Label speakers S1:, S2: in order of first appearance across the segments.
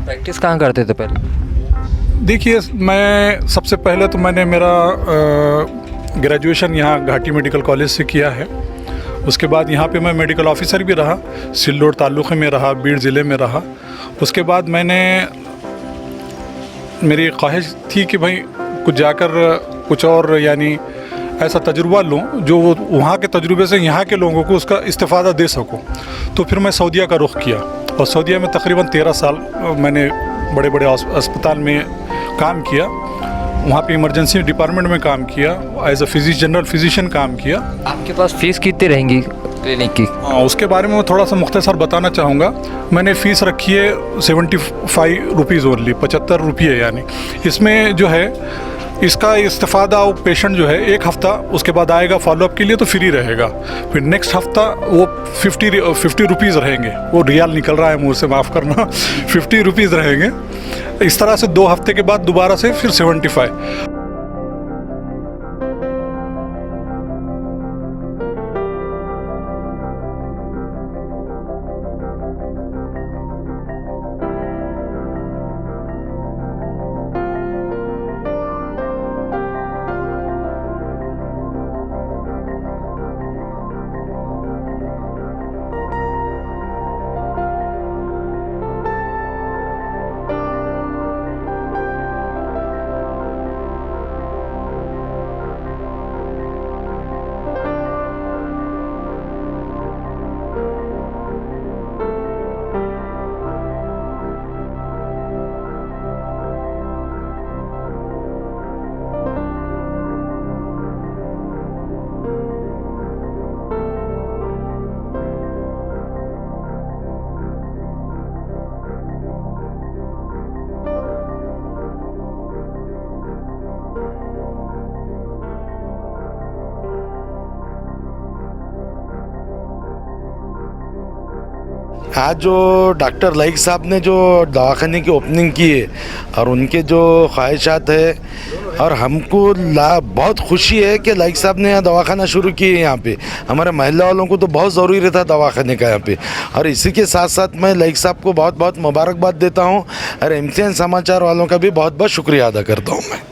S1: Practice कहाँ करते थे पहले?
S2: देखिए, मैं सबसे पहले तो मैंने मेरा ग्रेजुएशन यहाँ घाटी मेडिकल कॉलेज से किया है। उसके बाद यहाँ पे मैं मेडिकल ऑफिसर भी रहा, सिल्लोड तालुक़े में रहा, बीड़ ज़िले में रहा। उसके बाद मेरी ख्वाहिश थी कि भाई कुछ जाकर कुछ और यानी ऐसा तजुर्बा लूँ जो वहाँ के तजुर्बे से यहाँ के लोगों को उसका इस्तेफ़ादा दे सकूँ। तो फिर मैं सऊदीया का रुख किया और सऊदीया में तकरीबन 13 साल मैंने बड़े बड़े अस्पताल में काम किया। वहाँ पे इमरजेंसी डिपार्टमेंट में काम किया, एज अ जनरल फिजिशियन काम किया।
S1: आपके पास फ़ीस कितनी रहेंगी क्लिनिक की?
S2: उसके बारे में मैं थोड़ा सा मुख्तसर बताना चाहूँगा। मैंने फ़ीस रखी है 75 रुपीज़ ओनली, 75 रुपये यानी। इसमें जो है इसका इस्तेफ़ादा वो पेशेंट जो है 1 हफ़्ता उसके बाद आएगा फॉलोअप के लिए तो फ्री रहेगा। फिर नेक्स्ट हफ़्ता वो 50 रुपीज़ रहेंगे। वो रियाल निकल रहा है मुँह से, माफ़ करना। 50 रुपीज़ रहेंगे। इस तरह से 2 हफ़्ते के बाद दोबारा से फिर 75।
S3: आज जो डॉक्टर लईक साहब ने जो दवाखाने की ओपनिंग की है और उनके जो ख्वाहिशात है, और हमको बहुत खुशी है कि लईक साहब ने यहाँ दवाखाना शुरू किए है। यहाँ पे हमारे महिला वालों को तो बहुत ज़रूरी रहता दवाखाने का यहाँ पे, और इसी के साथ साथ मैं लईक साहब को बहुत बहुत मुबारकबाद देता हूँ और MCN समाचार वालों का भी बहुत बहुत शुक्रिया अदा करता हूँ मैं।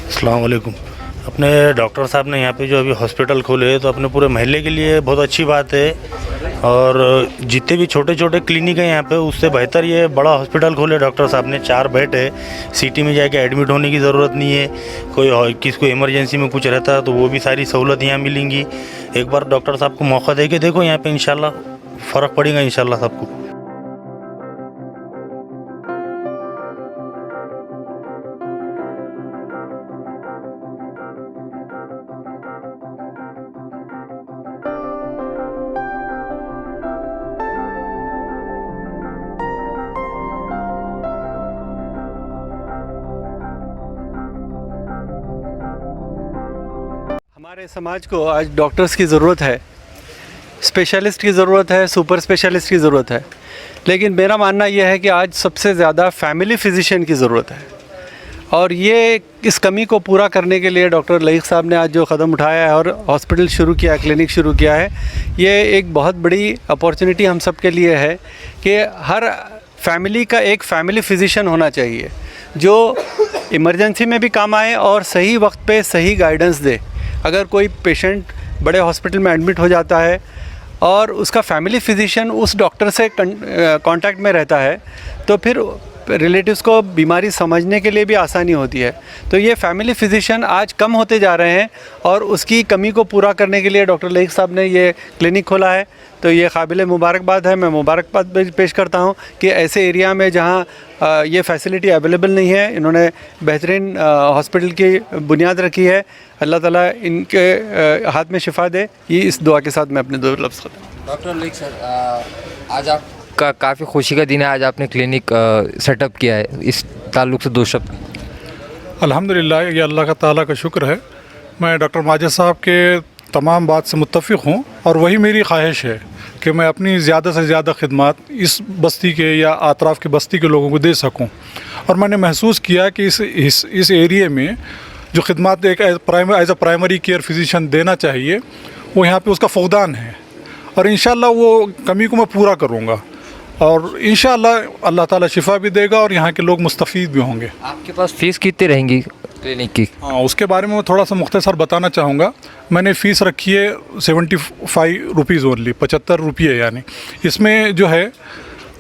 S4: अस्सलाम वालेकुम। अपने डॉक्टर साहब ने यहाँ पे जो अभी हॉस्पिटल खोले है तो अपने पूरे महल्ले के लिए बहुत अच्छी बात है, और जितने भी छोटे छोटे क्लिनिक हैं यहाँ पे उससे बेहतर ये बड़ा हॉस्पिटल खोले डॉक्टर साहब ने। 4 बेड है, सिटी में जाके एडमिट होने की ज़रूरत नहीं है। कोई किसको इमरजेंसी में कुछ रहता है तो वो भी सारी सहूलत यहाँ मिलेंगी। एक बार डॉक्टर साहब को मौका दे के देखो, यहाँ पे इंशाल्लाह फ़र्क पड़ेगा इंशाल्लाह सबको।
S5: हमारे समाज को आज डॉक्टर्स की ज़रूरत है, स्पेशलिस्ट की ज़रूरत है, सुपर स्पेशलिस्ट की ज़रूरत है। लेकिन मेरा मानना यह है कि आज सबसे ज़्यादा फैमिली फिजिशियन की ज़रूरत है, और ये इस कमी को पूरा करने के लिए डॉक्टर लईक साहब ने आज जो क़दम उठाया है और हॉस्पिटल शुरू किया, क्लिनिक शुरू किया है, ये एक बहुत बड़ी अपॉर्चुनिटी हम सब के लिए है कि हर फैमिली का एक फैमिली फिजिशियन होना चाहिए जो इमरजेंसी में भी काम आए और सही वक्त पे सही गाइडेंस दे। अगर कोई पेशेंट बड़े हॉस्पिटल में एडमिट हो जाता है और उसका फैमिली फिजिशियन उस डॉक्टर से कांटेक्ट में रहता है तो फिर रिलेटिव्स को बीमारी समझने के लिए भी आसानी होती है। तो ये फैमिली फिजिशियन आज कम होते जा रहे हैं और उसकी कमी को पूरा करने के लिए डॉक्टर लईक साहब ने ये क्लिनिक खोला है। तो ये काबिल मुबारकबाद है। मैं मुबारकबाद पेश करता हूँ कि ऐसे एरिया में जहाँ ये फैसिलिटी अवेलेबल नहीं है, इन्होंने बेहतरीन हॉस्पिटल की बुनियाद रखी है। अल्लाह ताला इनके हाथ में शिफा दे, ये इस दुआ के साथ मैं अपने 2 लफ्ज़ खत्म।
S1: डॉक्टर लईक सर, आज आपका काफ़ी खुशी का दिन है, आज आपने क्लिनिक सेटअप किया है, इस ताल्लुक़ से 2 शब्द।
S2: अल्हम्दुलिल्लाह, ये अल्लाह का ताला का शुक्र है। मैं डॉक्टर माजिद साहब के तमाम बात से मुत्तफ़िक़ हूँ और वही मेरी ख्वाहिश है कि मैं अपनी ज़्यादा से ज़्यादा खिदमत इस बस्ती के या अतराफ़ की बस्ती के लोगों को दे सकूं। और मैंने महसूस किया कि इस एरिए में जो खिदमत एक as a primary care physician देना चाहिए वो यहाँ पे उसका फौदान है, और इंशाल्लाह वो कमी को मैं पूरा करूँगा, और इंशाल्लाह अल्लाह ताला शिफा भी देगा और यहाँ के लोग मुस्तफ़ीद भी होंगे।
S1: आपके पास फ़ीस कितनी रहेंगी क्लिनिक की?
S2: हाँ, उसके बारे में मैं थोड़ा सा मुख्तसर बताना चाहूँगा। मैंने फ़ीस रखी है 75 रुपीज़ ओनली, 75 रुपये यानी। इसमें जो है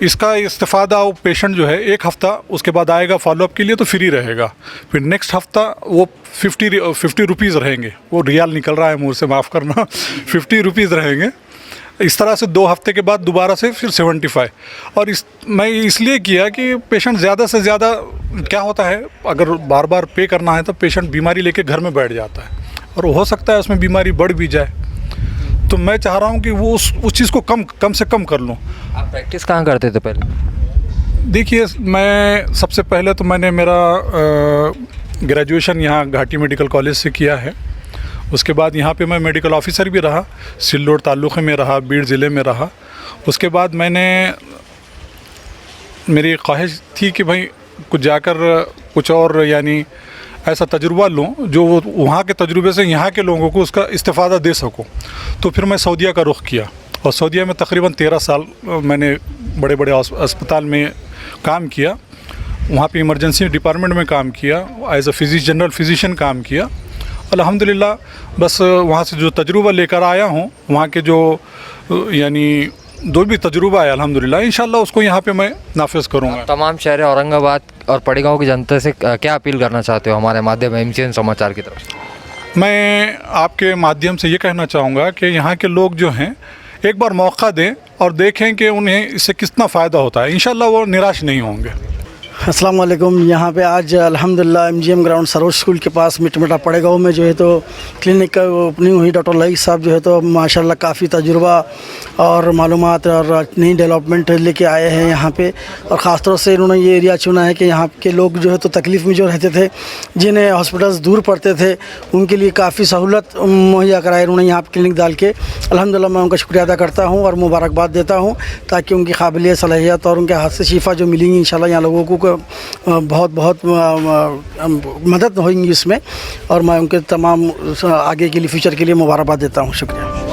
S2: इसका इस्तेफ़ादा वो पेशेंट जो है एक हफ़्ता उसके बाद आएगा फॉलोअप के लिए तो फ्री रहेगा, फिर नेक्स्ट हफ़्ता वो 50 रुपीज़ रहेंगे। वो रियाल निकल रहा है मुँह से, माफ़ करना 50 रुपीज़ रहेंगे। इस तरह से 2 हफ्ते के बाद दोबारा से फिर 75। और मैं इसलिए किया कि पेशेंट ज़्यादा से ज़्यादा क्या होता है, अगर बार बार पे करना है तो पेशेंट बीमारी लेके घर में बैठ जाता है और हो सकता है उसमें बीमारी बढ़ भी जाए। तो मैं चाह रहा हूँ कि वो उस चीज़ को कम से कम कर लूँ।
S1: आप प्रैक्टिस कहाँ करते थे पहले?
S2: देखिए, मैं सबसे पहले तो मैंने मेरा ग्रेजुएशन यहाँ घाटी मेडिकल कॉलेज से किया है। उसके बाद यहाँ पे मैं मेडिकल ऑफिसर भी रहा, सिल्लोड ताल्लुक़े में रहा, बीड़ ज़िले में रहा। उसके बाद मेरी ख्वाहिश थी कि भाई कुछ जाकर कुछ और यानी ऐसा तजुर्बा लूँ जो वहाँ के तजुर्बे से यहाँ के लोगों को उसका इस्तेफ़ादा दे सकूँ। तो फिर मैं सऊदीया का रुख़ किया और सऊदीया में तकरीबन 13 साल मैंने बड़े बड़े अस्पताल में काम किया। वहाँ पे इमरजेंसी डिपार्टमेंट में काम किया, एज अ जनरल फिजिशियन काम किया। अल्हम्दुलिल्लाह, बस वहाँ से जो तजुर्बा लेकर आया हूँ, वहाँ के जो यानी जो भी तजुर्बा है अल्हम्दुलिल्लाह, इंशाल्लाह उसको यहाँ पे मैं नाफिज करूँगा।
S1: तमाम शहर औरंगाबाद और पड़ेगांव की जनता से क्या अपील करना चाहते हो हमारे माध्यम MCN समाचार की तरफ से?
S2: मैं आपके माध्यम से ये कहना चाहूँगा कि यहाँ के लोग जो हैं एक बार मौका दें और देखें कि उन्हें इससे कितना फ़ायदा होता है। इंशाल्लाह वो निराश नहीं होंगे।
S6: अस्सलाम वालेकुम। यहाँ पे आज अल्हम्दुलिल्लाह MGM ग्राउंड सरोज स्कूल के पास मिटमिटा पड़ेगांव में जो है तो क्लिनिक का ओपनिंग हुई। डॉक्टर लईक साहब जो है तो माशाल्लाह काफ़ी तजुर्बा और मालूमात और नई डेवलपमेंट लेके आए हैं यहाँ पे, और ख़ास तौर से इन्होंने ये एरिया चुना है कि यहाँ के लोग जो है तो तकलीफ़ में जो रहते थे, जिन्हें हॉस्पिटल्स दूर पड़ते थे, उनके लिए काफ़ी सहूलत मुहैया कराई इन्होंने यहाँ पर क्लिनिक डाल के। अल्हम्दुलिल्लाह मैं उनका शुक्रिया अदा करता हूँ और मुबारकबाद देता हूँ, ताकि उनकी काबिलियत सलाहियत और उनके हाथ से शिफा जो मिलेंगी इंशाल्लाह यहाँ लोगों को बहुत मदद होगी इसमें, और मैं उनके तमाम आगे के लिए फ्यूचर के लिए मुबारकबाद देता हूँ। शुक्रिया।